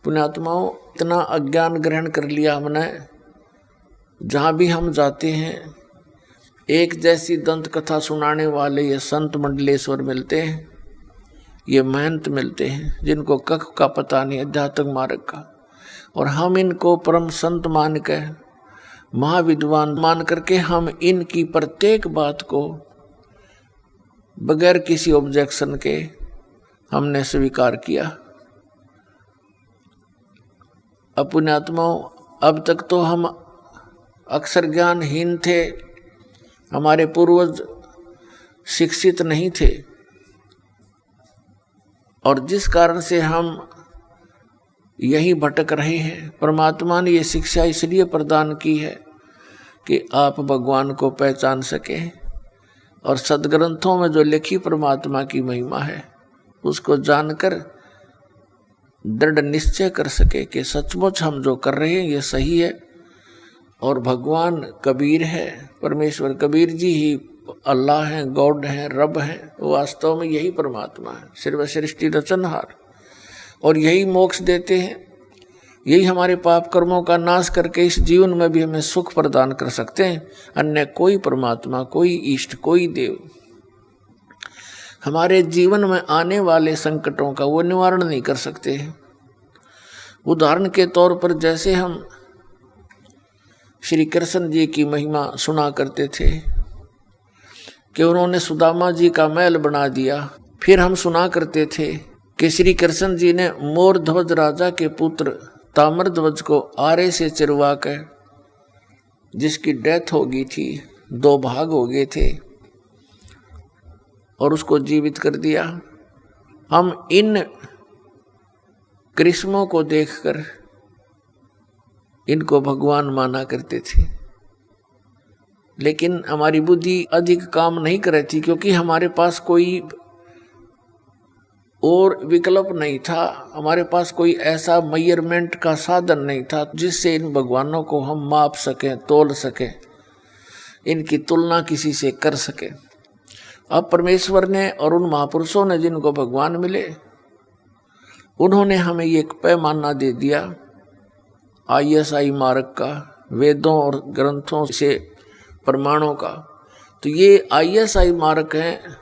पुण्यात्माओं, इतना अज्ञान ग्रहण कर लिया हमने, जहाँ भी हम जाते हैं एक जैसी दंत कथा सुनाने वाले ये संत मंडलेश्वर मिलते हैं, ये महंत मिलते हैं जिनको कख का पता नहीं अध्यात्म मार्ग का, और हम इनको परम संत मान के, महाविद्वान मान करके हम इनकी प्रत्येक बात को बगैर किसी ऑब्जेक्शन के हमने स्वीकार किया। पुण्यात्माओं, अब तक तो हम अक्षर ज्ञानहीन थे, हमारे पूर्वज शिक्षित नहीं थे, और जिस कारण से हम यही भटक रहे हैं। परमात्मा ने ये शिक्षा इसलिए प्रदान की है कि आप भगवान को पहचान सकें और सदग्रंथों में जो लिखी परमात्मा की महिमा है उसको जानकर दृढ़ निश्चय कर सके कि सचमुच हम जो कर रहे हैं ये सही है, और भगवान कबीर है, परमेश्वर कबीर जी ही अल्लाह हैं, गॉड हैं, रब हैं, वो वास्तव में यही परमात्मा है, सर्व सृष्टि रचनहार, और यही मोक्ष देते हैं, यही हमारे पाप कर्मों का नाश करके इस जीवन में भी हमें सुख प्रदान कर सकते हैं। अन्य कोई परमात्मा, कोई इष्ट, कोई देव हमारे जीवन में आने वाले संकटों का वो निवारण नहीं कर सकते। उदाहरण के तौर पर जैसे हम श्री कृष्ण जी की महिमा सुना करते थे कि उन्होंने सुदामा जी का महल बना दिया, फिर हम सुना करते थे कि श्री कृष्ण जी ने मोरध्वज राजा के पुत्र ताम्रध्वज को आरे से चिरवा कर, जिसकी डेथ हो गई थी, 2 भाग हो गए थे, और उसको जीवित कर दिया। हम इन कृष्णों को देखकर इनको भगवान माना करते थे, लेकिन हमारी बुद्धि अधिक काम नहीं कर रही थी, क्योंकि हमारे पास कोई और विकल्प नहीं था, हमारे पास कोई ऐसा मेजरमेंट का साधन नहीं था जिससे इन भगवानों को हम माप सकें, तोल सकें, इनकी तुलना किसी से कर सकें। अब परमेश्वर ने और उन महापुरुषों ने जिनको भगवान मिले, उन्होंने हमें ये एक पैमाना दे दिया ISI मार्ग का, वेदों और ग्रंथों से प्रमाणों का। तो ये ISI मार्ग हैं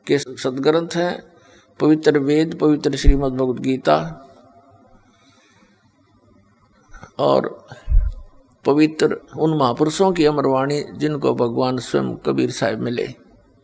के सदग्रंथ हैं, पवित्र वेद, पवित्र श्रीमद् भगवद गीता और पवित्र उन महापुरुषों की अमरवाणी जिनको भगवान स्वयं कबीर साहब मिले।